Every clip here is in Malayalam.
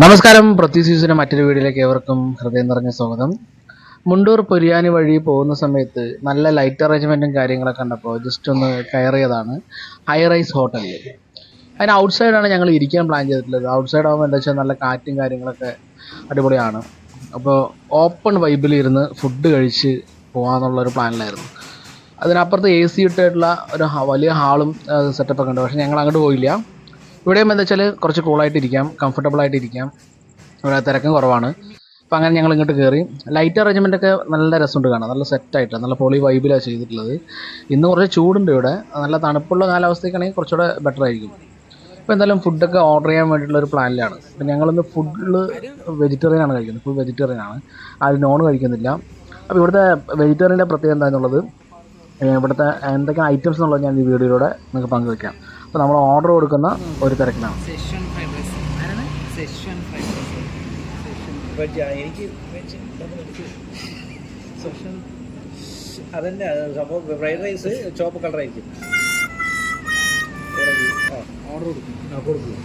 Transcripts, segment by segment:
നമസ്കാരം. പ്രത്യുസീസിന്റെ മറ്റൊരു വീഡിയോയിലേക്ക് ഏവർക്കും ഹൃദയം നിറഞ്ഞ സ്വാഗതം. മുണ്ടൂർ പൊരിയാനി വഴി പോകുന്ന സമയത്ത് നല്ല ലൈറ്റ് അറേഞ്ച്മെന്റും കാര്യങ്ങളൊക്കെ കണ്ടപ്പോൾ ജസ്റ്റ് ഒന്ന് കയറിയതാണ് ഹൈ റൈസ് ഹോട്ടലിൽ. അതിന് ഔട്ട് സൈഡാണ് ഞങ്ങൾ ഇരിക്കാൻ പ്ലാൻ ചെയ്തിട്ടുള്ളത്. ഔട്ട് സൈഡ് ആകുമ്പോൾ എന്താ വെച്ചാൽ നല്ല കാറ്റും കാര്യങ്ങളൊക്കെ അടിപൊളിയാണ്. അപ്പോൾ ഓപ്പൺ വൈബിൽ ഇരുന്ന് ഫുഡ് കഴിച്ച് പോകാമെന്നുള്ളൊരു പ്ലാനിലായിരുന്നു. അതിനപ്പുറത്ത് എ സി ഇട്ടിട്ടുള്ള ഒരു വലിയ ഹാളും സെറ്റപ്പൊക്കെ ഉണ്ട്. പക്ഷേ ഞങ്ങൾ അങ്ങോട്ട് പോയില്ല. ഇവിടെയും എന്താ വെച്ചാൽ കുറച്ച് കൂളായിട്ടിരിക്കാം, കംഫർട്ടബിളായിട്ടിരിക്കാം. ഇവിടെ തിരക്കും കുറവാണ്. അപ്പോൾ അങ്ങനെ ഞങ്ങൾ ഇങ്ങോട്ട് കയറി. ലൈറ്റ് അറേഞ്ച്മെൻ്റ് ഒക്കെ നല്ല രസമുണ്ട് കാണാൻ. നല്ല സെറ്റായിട്ട് നല്ല പൊളി വൈബിലാണ് ചെയ്തിട്ടുള്ളത്. ഇന്ന് കുറച്ച് ചൂടുണ്ട് ഇവിടെ. നല്ല തണുപ്പുള്ള കാലാവസ്ഥയ്ക്കാണെങ്കിൽ കുറച്ചുകൂടെ ബെറ്റർ ആയിരിക്കും. അപ്പോൾ എന്തായാലും ഫുഡൊക്കെ ഓർഡർ ചെയ്യാൻ വേണ്ടിയിട്ടുള്ള ഒരു പ്ലാനിലാണ്. അപ്പോൾ ഞങ്ങളിന്ന് ഫുള്ള് വെജിറ്റേറിയൻ ആണ് കഴിക്കുന്നത്. ഫുൾ വെജിറ്റേറിയൻ ആണ്. ആരും നോൺ കഴിക്കുന്നില്ല. അപ്പോൾ ഇവിടുത്തെ വെജിറ്റേറിയൻ്റെ പ്രത്യേകത എന്താണെന്നുള്ളത്, ഇവിടുത്തെ എന്തൊക്കെ ഐറ്റംസ് എന്നുള്ളത് ഞാൻ ഈ വീഡിയോയിലൂടെ നിങ്ങൾക്ക് പങ്കുവയ്ക്കാം. അപ്പോൾ നമ്മൾ ഓർഡർ കൊടുക്കുന്ന ഒരു തിരക്കിലാണ്. അതന്നെ സംഭവം. ഫ്രൈഡ് റൈസ് ചോപ്പ് കളറായിരിക്കും. ഓർഡർ കൊടുക്കും.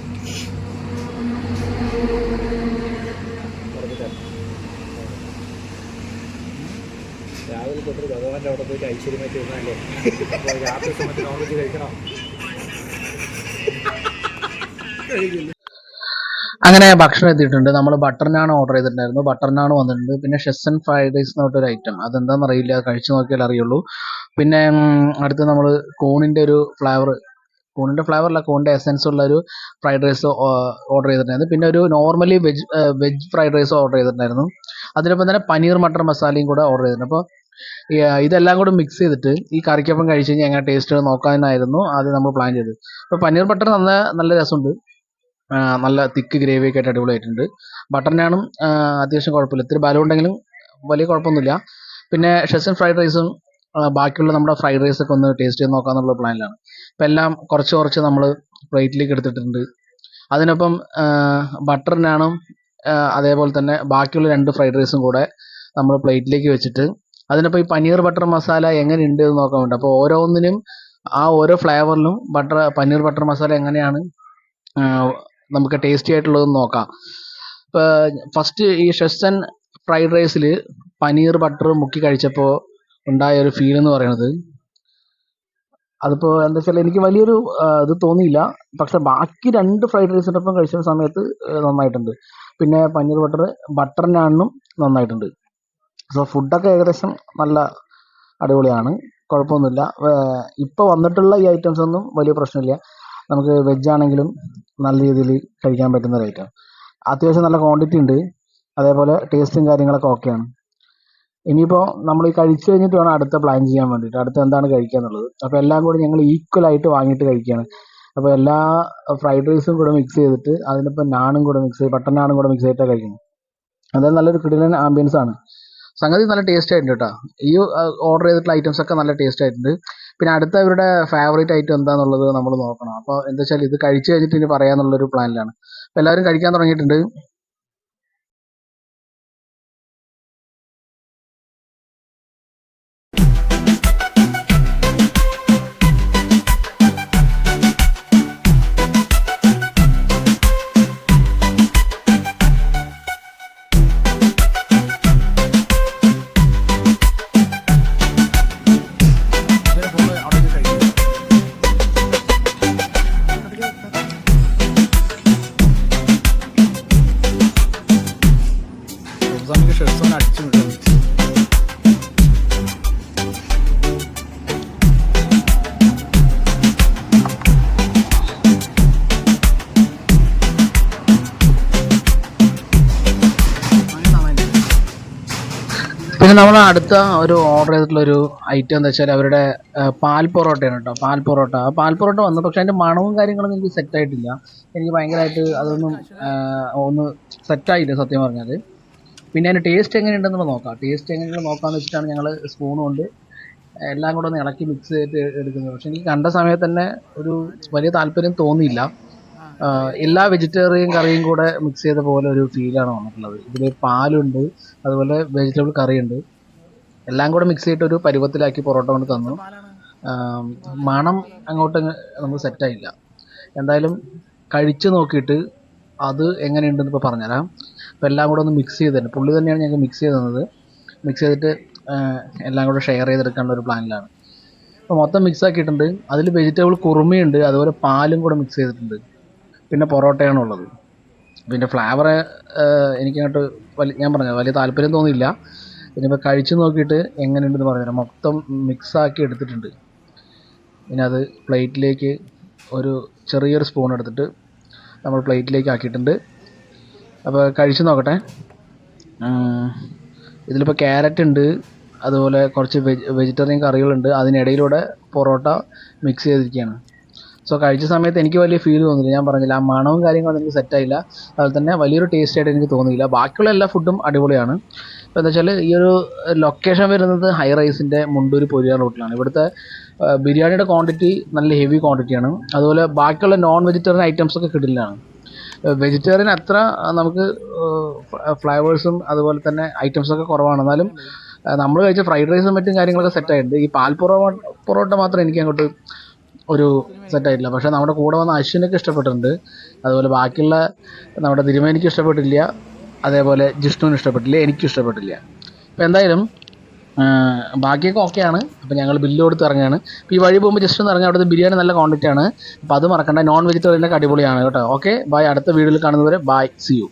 രാവിലെ തൊട്ട് ഭഗവാന്റെ അവിടെ പോയിട്ട് ഐശ്വര്യമായിട്ട് ഇരുന്നല്ലേ. രാത്രി സമയത്ത് നോൺ വെജ് കഴിക്കണം. അങ്ങനെ ഭക്ഷണം എത്തിയിട്ടുണ്ട്. നമ്മൾ ബട്ടർ നാൻ ഓർഡർ ചെയ്തിട്ടുണ്ടായിരുന്നു. ബട്ടർ നാൻ വന്നിട്ടുണ്ട്. പിന്നെ ഷെസൻ ഫ്രൈഡ് റൈസ് എന്ന് പറഞ്ഞൊരു ഐറ്റം, അതെന്താണെന്ന് അറിയില്ല, കഴിച്ചു നോക്കിയാൽ അറിയുള്ളൂ. പിന്നെ അടുത്ത് നമ്മൾ കൂണിൻ്റെ ഫ്ലേവറല്ല, കൂണിൻ്റെ എസൻസ് ഉള്ള ഒരു ഫ്രൈഡ് റൈസ് ഓർഡർ ചെയ്തിട്ടുണ്ടായിരുന്നു. പിന്നെ ഒരു normally veg fried rice order ചെയ്തിട്ടുണ്ടായിരുന്നു. അതിനൊപ്പം തന്നെ പനീർ മട്ടർ മസാലയും കൂടെ ഓർഡർ ചെയ്തിട്ടുണ്ട്. അപ്പോൾ ഇതെല്ലാം കൂടെ മിക്സ് ചെയ്തിട്ട് ഈ കറിക്കൊപ്പം കഴിച്ച് കഴിഞ്ഞാൽ എങ്ങനെ ടേസ്റ്റ് നോക്കാനായിരുന്നു ആദ്യം നമ്മൾ പ്ലാൻ ചെയ്തത്. അപ്പോൾ പനീർ ബട്ടർ നല്ല രസമുണ്ട്. നല്ല തിക്ക് ഗ്രേവിയൊക്കെ ആയിട്ട് അടിപൊളിയായിട്ടുണ്ട്. ബട്ടർ നാനും അത്യാവശ്യം കുഴപ്പമില്ല. ഇത്തിരി ബലം ഉണ്ടെങ്കിലും വലിയ കുഴപ്പമൊന്നുമില്ല. പിന്നെ ഷെസൻ ഫ്രൈഡ് റൈസും ബാക്കിയുള്ള നമ്മുടെ ഫ്രൈഡ് റൈസൊക്കെ ഒന്ന് ടേസ്റ്റ് ചെയ്ത് നോക്കാമെന്നുള്ള പ്ലാനിലാണ്. അപ്പോൾ എല്ലാം കുറച്ച് നമ്മൾ പ്ലേറ്റിലേക്ക് എടുത്തിട്ടുണ്ട്. അതിനൊപ്പം ബട്ടർ നാനും അതേപോലെ തന്നെ ബാക്കിയുള്ള 2 ഫ്രൈഡ് റൈസും കൂടെ നമ്മൾ പ്ലേറ്റിലേക്ക് വെച്ചിട്ട് അതിനൊപ്പം ഈ പനീർ ബട്ടർ മസാല എങ്ങനെയുണ്ട് എന്ന് നോക്കാൻ വേണ്ടി, അപ്പോൾ ഓരോന്നിനും ഓരോ ഫ്ലേവറിലും പനീർ ബട്ടർ മസാല എങ്ങനെയാണ് നമുക്ക് ടേസ്റ്റി ആയിട്ടുള്ളതെന്ന് നോക്കാം. ഇപ്പോൾ ഫസ്റ്റ് ഈ ഷെസൻ ഫ്രൈഡ് റൈസിൽ പനീർ ബട്ടർ മുക്കി കഴിച്ചപ്പോൾ ഉണ്ടായ ഒരു ഫീൽ എന്ന് പറയുന്നത്, അതിപ്പോൾ എന്താ വെച്ചാൽ എനിക്ക് വലിയൊരു ഇത് തോന്നിയില്ല. പക്ഷെ ബാക്കി 2 ഫ്രൈഡ് റൈസിനൊപ്പം കഴിച്ച സമയത്ത് നന്നായിട്ടുണ്ട്. പിന്നെ പനീർ ബട്ടർ നാനും നന്നായിട്ടുണ്ട്. സോ ഫുഡൊക്കെ ഏകദേശം നല്ല അടിപൊളിയാണ്, കുഴപ്പമൊന്നുമില്ല. ഇപ്പോൾ വന്നിട്ടുള്ള ഈ ഐറ്റംസ് ഒന്നും വലിയ പ്രശ്നമില്ല. നമുക്ക് വെജ് ആണെങ്കിലും നല്ല രീതിയിൽ കഴിക്കാൻ പറ്റുന്ന ഒരു ഐറ്റം. അത്യാവശ്യം നല്ല ക്വാണ്ടിറ്റി ഉണ്ട്. അതേപോലെ ടേസ്റ്റും കാര്യങ്ങളൊക്കെ ഓക്കെയാണ്. ഇനിയിപ്പോൾ നമ്മൾ ഈ കഴിച്ചു കഴിഞ്ഞിട്ട് വേണം അടുത്ത പ്ലാൻ ചെയ്യാൻ വേണ്ടിയിട്ട്, അടുത്ത എന്താണ് കഴിക്കുക എന്നുള്ളത്. അപ്പോൾ എല്ലാം കൂടി ഞങ്ങൾ ഈക്വലായിട്ട് വാങ്ങിയിട്ട് കഴിക്കുകയാണ്. അപ്പോൾ എല്ലാ ഫ്രൈഡ് റൈസും കൂടെ മിക്സ് ചെയ്തിട്ട് അതിനിപ്പോൾ നാനും കൂടെ മിക്സ് ചെയ്ത് ബട്ടർ നാനും കൂടെ മിക്സ് ചെയ്തിട്ടാണ് കഴിക്കുന്നത്. അതായത് നല്ലൊരു കിടിലൻ ആംബിയൻസ് ആണ്. സംഗതി നല്ല ടേസ്റ്റ് ആയിട്ടുണ്ട് കേട്ടോ. ഈ ഓർഡർ ചെയ്തിട്ടുള്ള ഐറ്റംസ് ഒക്കെ നല്ല ടേസ്റ്റ് ആയിട്ടുണ്ട്. പിന്നെ അടുത്ത ഇവരുടെ ഫേവറേറ്റ് ഐറ്റം എന്താണെന്നുള്ളത് നമ്മൾ നോക്കണം. അപ്പോൾ എന്താ വെച്ചാൽ ഇത് കഴിച്ചു കഴിഞ്ഞിട്ട് ഇനി പറയാമെന്നുള്ളൊരു പ്ലാനിലാണ്. അപ്പോൾ എല്ലാവരും കഴിക്കാൻ തുടങ്ങിയിട്ടുണ്ട്. പിന്നെ നമ്മൾ അടുത്ത ഒരു ഓർഡർ ചെയ്തിട്ടുള്ളൊരു ഐറ്റം എന്താ വെച്ചാൽ അവരുടെ പാൽ പൊറോട്ടയാണ് കേട്ടോ. പാൽ പൊറോട്ട വന്നു. പക്ഷേ അതിൻ്റെ മണവും കാര്യങ്ങളൊന്നും എനിക്ക് സെറ്റായിട്ടില്ല. എനിക്ക് ഭയങ്കരമായിട്ട് അതൊന്നും ഒന്ന് സെറ്റായില്ല സത്യം പറഞ്ഞാൽ. പിന്നെ അതിൻ്റെ ടേസ്റ്റ് എങ്ങനെയുണ്ടെന്നുള്ളത് നോക്കാം. ടേസ്റ്റ് എങ്ങനെയുണ്ടെന്ന് നോക്കാമെന്ന് വെച്ചിട്ടാണ് ഞങ്ങൾ സ്പൂൺ കൊണ്ട് എല്ലാം കൂടെ ഒന്ന് ഇളക്കി മിക്സ് ചെയ്തിട്ട് എടുക്കുന്നത്. പക്ഷേ എനിക്ക് കണ്ട സമയത്ത് തന്നെ ഒരു വലിയ താല്പര്യം തോന്നിയില്ല. എല്ലാ വെജിറ്റേറിയൻ കറിയും കൂടെ മിക്സ് ചെയ്ത പോലെ ഒരു ഫീലാണ് വന്നിട്ടുള്ളത്. ഇതിൽ പാലുണ്ട്, അതുപോലെ വെജിറ്റബിൾ കറിയുണ്ട്, എല്ലാം കൂടെ മിക്സ് ചെയ്തിട്ട് ഒരു പരുവത്തിലാക്കി പൊറോട്ട കൊണ്ട് തന്നു. മണം അങ്ങോട്ട് നമുക്ക് സെറ്റായില്ല. എന്തായാലും കഴിച്ചു നോക്കിയിട്ട് അത് എങ്ങനെയുണ്ടെന്ന് ഇപ്പോൾ പറഞ്ഞുതരാം. അപ്പോൾ എല്ലാം കൂടെ ഒന്ന് മിക്സ് ചെയ്തിട്ട് പുള്ളി തന്നെയാണ് ഞങ്ങൾക്ക് മിക്സ് ചെയ്ത് തന്നത്. മിക്സ് ചെയ്തിട്ട് എല്ലാം കൂടെ ഷെയർ ചെയ്തെടുക്കാനുള്ള ഒരു പ്ലാനിലാണ്. അപ്പോൾ മൊത്തം മിക്സ് ആക്കിയിട്ടുണ്ട്. അതിൽ വെജിറ്റബിൾ കുറുമയുണ്ട്, അതുപോലെ പാലും കൂടെ മിക്സ് ചെയ്തിട്ടുണ്ട്, പിന്നെ പൊറോട്ടയാണ് ഉള്ളത്. പിന്നെ ഫ്ലേവർ എനിക്കങ്ങോട്ട് ഞാൻ പറഞ്ഞത് വലിയ താല്പര്യം തോന്നിയില്ല. ഇനിയിപ്പോൾ കഴിച്ച് നോക്കിയിട്ട് എങ്ങനെയുണ്ടെന്ന് പറഞ്ഞുതരാം. മൊത്തം മിക്സാക്കി എടുത്തിട്ടുണ്ട്. പിന്നെ അത് പ്ലേറ്റിലേക്ക് ഒരു ചെറിയൊരു സ്പൂൺ എടുത്തിട്ട് നമ്മൾ പ്ലേറ്റിലേക്ക് ആക്കിയിട്ടുണ്ട്. അപ്പോൾ കഴിച്ച് നോക്കട്ടെ. ഇതിലിപ്പോൾ ക്യാരറ്റ് ഉണ്ട്, അതുപോലെ കുറച്ച് വെജിറ്റേറിയൻ കറികളുണ്ട്, അതിനിടയിലൂടെ പൊറോട്ട മിക്സ് ചെയ്തിരിക്കുകയാണ്. സോ കഴിച്ച സമയത്ത് എനിക്ക് വലിയ ഫീൽ തോന്നിയില്ല. ഞാൻ പറഞ്ഞില്ല, ആ മണവും കാര്യങ്ങളൊന്നും എനിക്ക് സെറ്റായില്ല. അതുപോലെ തന്നെ വലിയൊരു ടേസ്റ്റ് ആയിട്ട് എനിക്ക് തോന്നിയില്ല. ബാക്കിയുള്ള എല്ലാ ഫുഡും അടിപൊളിയാണ്. ഇപ്പോൾ എന്താ വെച്ചാൽ ഈ ഒരു ലൊക്കേഷൻ വരുന്നത് ഹൈ റൈസിൻ്റെ മുണ്ടൂർ പൊരിയാർ റൂട്ടിലാണ്. ഇവിടുത്തെ ബിരിയാണിയുടെ ക്വാണ്ടിറ്റി നല്ല ഹെവി ക്വാണ്ടിറ്റിയാണ്. അതുപോലെ ബാക്കിയുള്ള നോൺ വെജിറ്റേറിയൻ ഐറ്റംസ് ഒക്കെ കിട്ടില്ലാണ്. വെജിറ്റേറിയൻ അത്ര നമുക്ക് ഫ്ലേവേഴ്സും അതുപോലെ തന്നെ ഐറ്റംസൊക്കെ കുറവാണ്. എന്നാലും നമ്മൾ കഴിച്ച ഫ്രൈഡ് റൈസും മറ്റും കാര്യങ്ങളൊക്കെ സെറ്റായിട്ടുണ്ട്. ഈ പൊറോട്ട മാത്രം എനിക്ക് അങ്ങോട്ട് ഒരു സെറ്റായിട്ടില്ല. പക്ഷേ നമ്മുടെ കൂടെ വന്ന അശ്വിനൊക്കെ ഇഷ്ടപ്പെട്ടിട്ടുണ്ട്. അതുപോലെ ബാക്കിയുള്ള നമ്മുടെ തിരുമേനിക്ക് ഇഷ്ടപ്പെട്ടില്ല, അതേപോലെ ജിഷ്ണുവിന് ഇഷ്ടപ്പെട്ടില്ല, എനിക്കും ഇഷ്ടപ്പെട്ടില്ല. അപ്പോൾ എന്തായാലും ബാക്കിയൊക്കെ ഓക്കെയാണ്. അപ്പോൾ ഞങ്ങൾ ബില്ല് കൊടുത്ത് ഇറങ്ങുകയാണ്. അപ്പോൾ ഈ വഴി പോകുമ്പോൾ ജസ്റ്റ് ഒന്ന് ഇറങ്ങി. അവിടുത്തെ ബിരിയാണി നല്ല ക്വാണ്ടിറ്റി ആണ്. അപ്പോൾ അത് മറക്കണ്ട. നോൺ വെജിറ്റേറിയനൊക്കെ അടിപൊളിയാണ് കേട്ടോ. Okay, bye. അടുത്ത വീഡിയോയിൽ കാണുന്നവരെ ബൈ, സി യു.